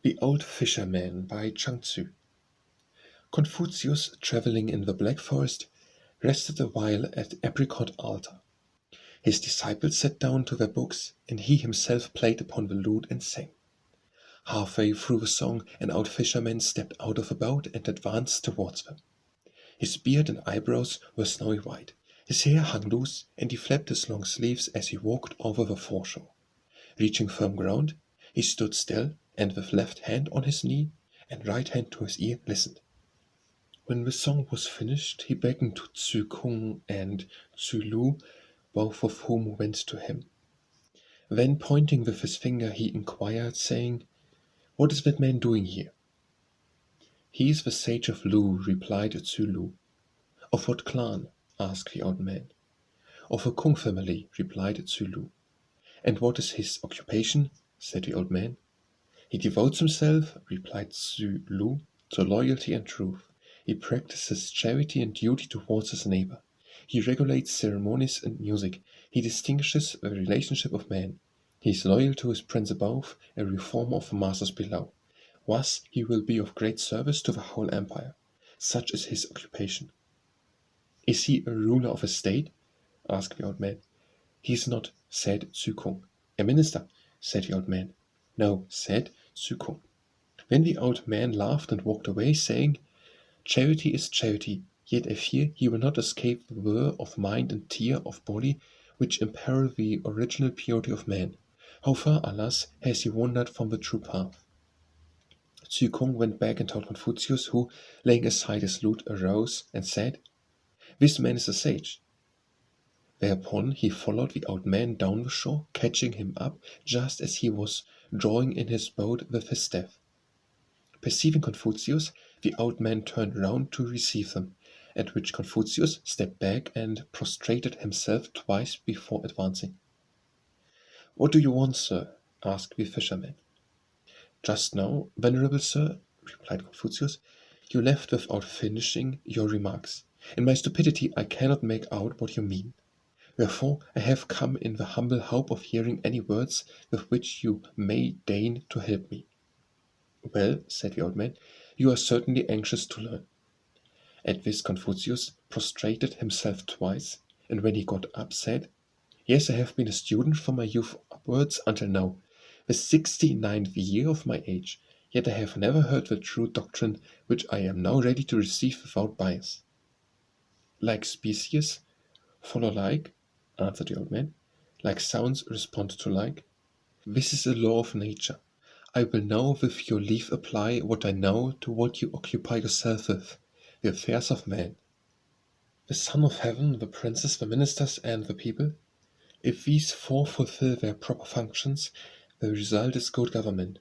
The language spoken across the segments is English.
The Old Fisherman by Chuang Tzu. Confucius, traveling in the Black Forest, rested a while at Apricot Altar. His disciples sat down to their books, and he himself played upon the lute and sang. Halfway through the song, an old fisherman stepped out of a boat and advanced towards them. His beard and eyebrows were snowy white, his hair hung loose, and he flapped his long sleeves as he walked over the foreshore. Reaching firm ground, he stood still, and with left hand on his knee and right hand to his ear listened. When the song was finished, he beckoned to Tzu Kung and Tzu Lu, both of whom went to him. Then, pointing with his finger, he inquired, saying, "What is that man doing here?" "He is the sage of Lu," replied Tzu Lu. "Of what clan?" asked the old man. "Of a Kung family," replied Tzu Lu. "And what is his occupation?" said the old man. "He devotes himself," replied Tzu Lu, "to loyalty and truth. He practices charity and duty towards his neighbor. He regulates ceremonies and music. He distinguishes the relationship of men. He is loyal to his prince above, a reformer of the masters below. Thus he will be of great service to the whole empire. Such is his occupation." "Is he a ruler of a state?" asked the old man. "He is not," said Tzu Kung. "A minister?" said the old man. "No," said Tzu Kung. Then the old man laughed and walked away, saying, "Charity is charity, yet I fear he will not escape the whir of mind and tear of body which imperil the original purity of man. How far, alas, has he wandered from the true path?" Tzu Kung went back and told Confucius, who, laying aside his lute, arose and said, "This man is a sage." Thereupon he followed the old man down the shore, catching him up just as he was drawing in his boat with his staff. Perceiving Confucius, the old man turned round to receive them, at which Confucius stepped back and prostrated himself twice before advancing. "What do you want, sir?" asked the fisherman. "Just now, venerable sir," replied Confucius, "you left without finishing your remarks. In my stupidity I cannot make out what you mean. Therefore I have come in the humble hope of hearing any words with which you may deign to help me." "Well," said the old man, "you are certainly anxious to learn." At this Confucius prostrated himself twice, and when he got up said, "Yes, I have been a student from my youth upwards until now, the 69th year of my age, yet I have never heard the true doctrine which I am now ready to receive without bias." "Like species follow like," answered the old man. "Like sounds respond to like. This is a law of nature. I will now with your leave apply what I know to what you occupy yourself with, the affairs of man. The Son of Heaven, the princes, the ministers, and the people, if these four fulfill their proper functions, the result is good government.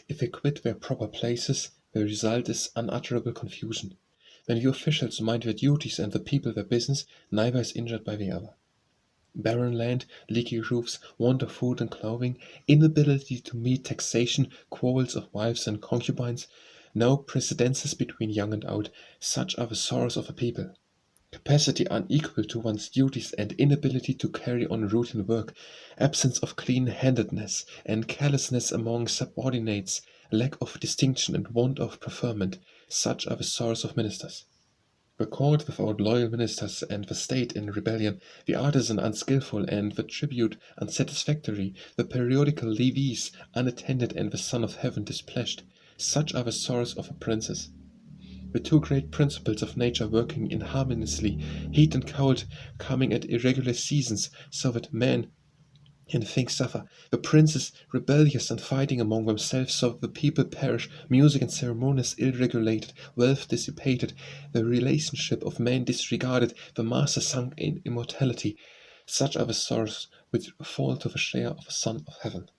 If they quit their proper places, the result is unutterable confusion. When the officials mind their duties and the people their business, neither is injured by the other. Barren land, leaky roofs, want of food and clothing, inability to meet taxation, quarrels of wives and concubines, no precedences between young and old, such are the sorrows of a people. Capacity unequal to one's duties and inability to carry on routine work, absence of clean-handedness and carelessness among subordinates, lack of distinction and want of preferment, such are the sorrows of ministers. The court without loyal ministers and the state in rebellion, the artisan unskilful and the tribute unsatisfactory, the periodical levees unattended and the Son of Heaven displeased, such are the sorrows of a princess. The two great principles of nature working inharmoniously, heat and cold coming at irregular seasons, so that man and things suffer, the princes rebellious and fighting among themselves, so that the people perish, music and ceremonies ill-regulated, wealth dissipated, the relationship of man disregarded, the master sunk in immortality, such are the sorrows which fall to the share of the Son of Heaven.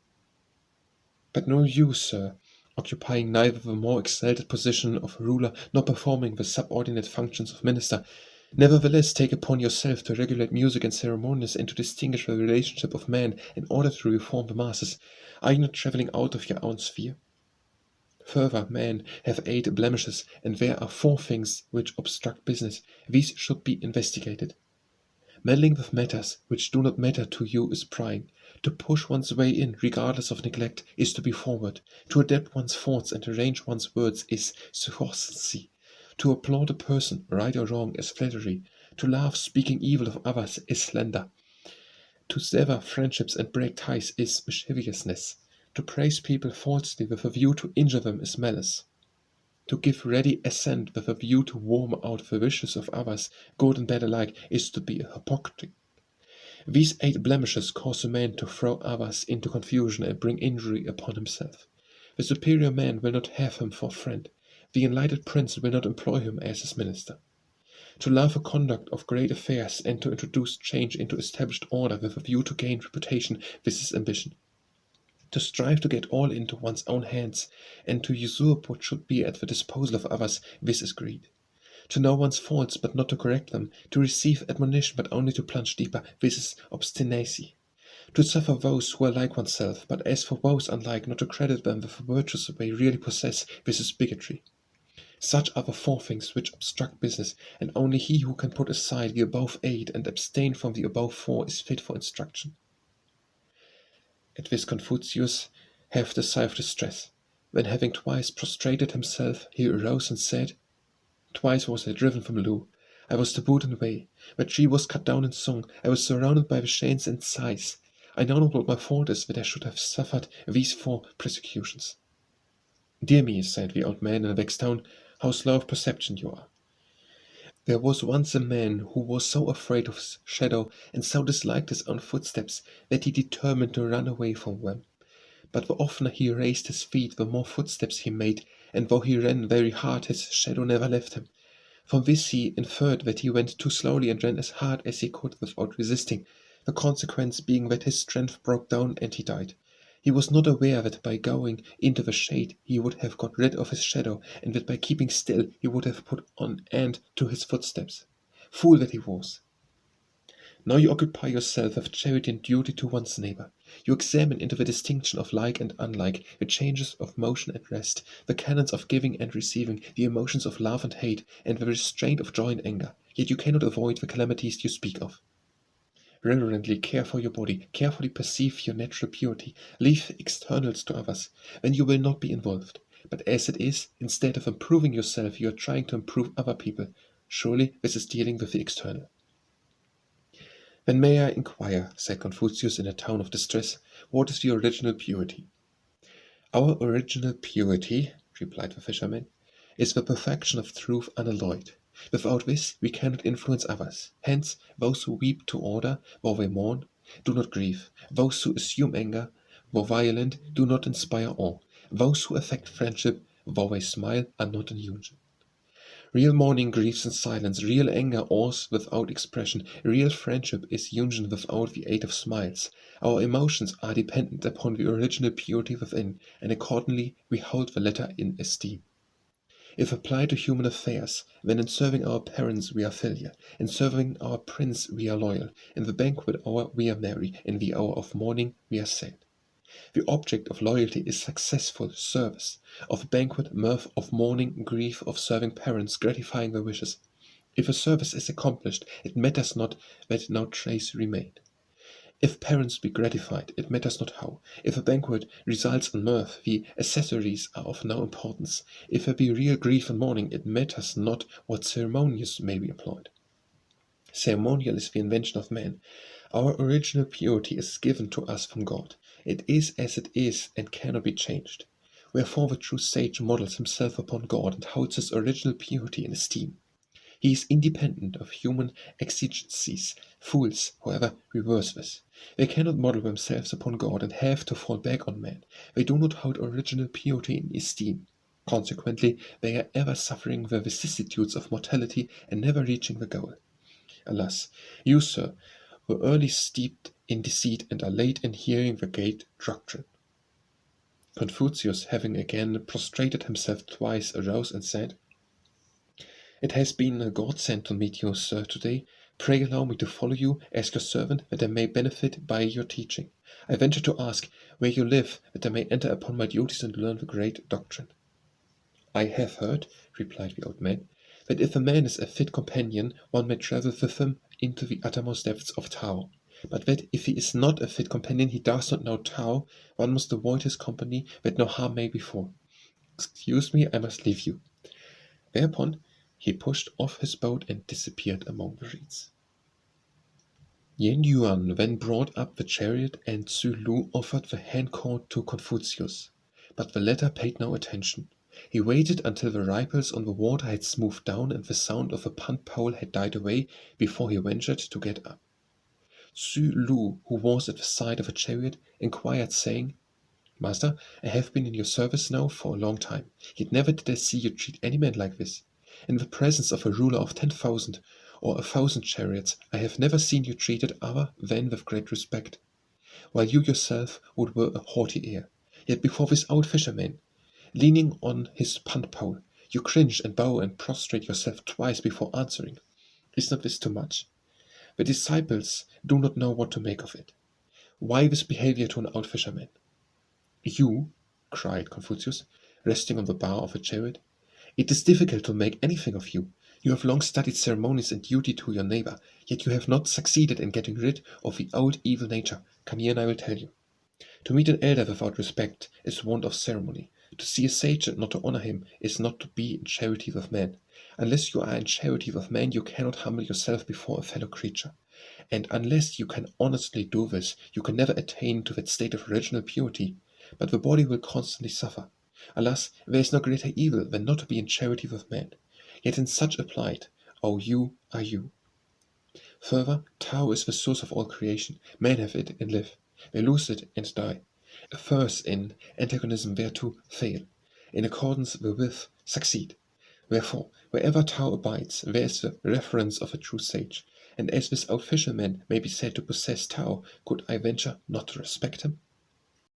But know you, sir, occupying neither the more exalted position of ruler nor performing the subordinate functions of minister, nevertheless take upon yourself to regulate music and ceremonies and to distinguish the relationship of man in order to reform the masses. Are you not travelling out of your own sphere? Further, men have 8 blemishes, and there are 4 things which obstruct business. These should be investigated. Meddling with matters which do not matter to you is prying. To push one's way in, regardless of neglect, is to be forward. To adapt one's thoughts and arrange one's words is sufficiency. To applaud a person, right or wrong, is flattery. To laugh speaking evil of others is slander. To sever friendships and break ties is mischievousness. To praise people falsely with a view to injure them is malice. To give ready assent with a view to warm out the wishes of others, good and bad alike, is to be a hypocrite. These 8 blemishes cause a man to throw others into confusion and bring injury upon himself. The superior man will not have him for a friend. The enlightened prince will not employ him as his minister. To love a conduct of great affairs and to introduce change into established order with a view to gain reputation, this is ambition. To strive to get all into one's own hands and to usurp what should be at the disposal of others, this is greed. To know one's faults but not to correct them, to receive admonition but only to plunge deeper, this is obstinacy. To suffer those who are like oneself, but as for those unlike, not to credit them with the virtues they really possess, this is bigotry. Such are the 4 things which obstruct business, and only he who can put aside the above 8 and abstain from the above 4 is fit for instruction. At this Confucius heaved a sigh of distress. When having twice prostrated himself, he arose and said, "Twice was I driven from Lu. I was tabooed in the way. My tree was cut down and sung. I was surrounded by the chains and sighs. I know not what my fault is that I should have suffered these 4 persecutions." "Dear me," said the old man in a vexed tone, "how slow of perception you are. There was once a man who was so afraid of his shadow and so disliked his own footsteps that he determined to run away from them. But the oftener he raised his feet, the more footsteps he made, and though he ran very hard, his shadow never left him. From this he inferred that he went too slowly and ran as hard as he could without resisting, the consequence being that his strength broke down and he died. He was not aware that by going into the shade he would have got rid of his shadow, and that by keeping still he would have put an end to his footsteps. Fool that he was! Now you occupy yourself with charity and duty to one's neighbor. You examine into the distinction of like and unlike, the changes of motion and rest, the canons of giving and receiving, the emotions of love and hate, and the restraint of joy and anger, yet you cannot avoid the calamities you speak of. Reverently care for your body, carefully perceive your natural purity, leave externals to others, then you will not be involved. But as it is, instead of improving yourself, you are trying to improve other people. Surely this is dealing with the external. "Then may I inquire," said Confucius in a tone of distress, "what is your original purity?" "Our original purity," replied the fisherman, "is the perfection of truth unalloyed. Without this we cannot influence others. Hence, those who weep to order, though they mourn, do not grieve. Those who assume anger, though violent, do not inspire awe. Those who affect friendship, though they smile, are not in union. Real mourning grieves in silence, real anger awes without expression, real friendship is union without the aid of smiles. Our emotions are dependent upon the original purity within, and accordingly we hold the latter in esteem. If applied to human affairs, then in serving our parents we are filial, in serving our prince we are loyal, in the banquet hour we are merry, in the hour of mourning we are sad. The object of loyalty is successful service, of banquet mirth, of mourning grief, of serving parents gratifying their wishes. If a service is accomplished, it matters not that no trace remain. If parents be gratified, it matters not how. If a banquet results in mirth, the accessories are of no importance. If there be real grief and mourning, it matters not what ceremonies may be employed. Ceremonial is the invention of man. Our original purity is given to us from God. It is as it is and cannot be changed. Wherefore the true sage models himself upon God and holds his original purity in esteem. He is independent of human exigencies. Fools, however, reverse this. They cannot model themselves upon God and have to fall back on man. They do not hold original purity in esteem. Consequently, they are ever suffering the vicissitudes of mortality and never reaching the goal. Alas, you, sir, were early steeped in deceit and are late in hearing the great doctrine. Confucius, having again prostrated himself twice, arose and said, "It has been a godsend to meet you, sir, today. Pray allow me to follow you as your servant, that I may benefit by your teaching. I venture to ask where you live, that I may enter upon my duties and learn the great doctrine." "I have heard," replied the old man, "that if a man is a fit companion, one may travel with him into the uttermost depths of Tao. but that if he is not a fit companion, he does not know Tao, one must avoid his company, that no harm may befall. Excuse me, I must leave you. Thereupon he pushed off his boat and disappeared among the reeds. Yen Yuan then brought up the chariot, and Tzu Lu offered the hand cord to Confucius, but the latter paid no attention. He waited until the ripples on the water had smoothed down and the sound of the punt pole had died away before he ventured to get up. Tzu Lu, who was at the side of the chariot, inquired, saying, "Master, I have been in your service now for a long time, yet never did I see you treat any man like this. In the presence of a ruler of 10,000 or 1,000 chariots, I have never seen you treated other than with great respect, while you yourself would wear a haughty air. Yet before this old fisherman, leaning on his punt pole, you cringe and bow and prostrate yourself twice before answering. Is not this too much? The disciples do not know what to make of it. Why this behavior to an old fisherman?" "You," cried Confucius, resting on the bar of a chariot, "it is difficult to make anything of you. You have long studied ceremonies and duty to your neighbor, yet you have not succeeded in getting rid of the old evil nature. Come here and I will tell you. To meet an elder without respect is want of ceremony. To see a sage and not to honor him is not to be in charity with man. Unless you are in charity with man, you cannot humble yourself before a fellow creature. And unless you can honestly do this, you can never attain to that state of original purity, but the body will constantly suffer. Alas, there is no greater evil than not to be in charity with man. Yet in such a plight, oh, you are you. Further, Tao is the source of all creation. Men have it and live. They lose it and die. Affairs in antagonism thereto fail. In accordance therewith succeed. Therefore, wherever Tao abides, there is the reference of a true sage. And as this old fisherman may be said to possess Tao, could I venture not to respect him?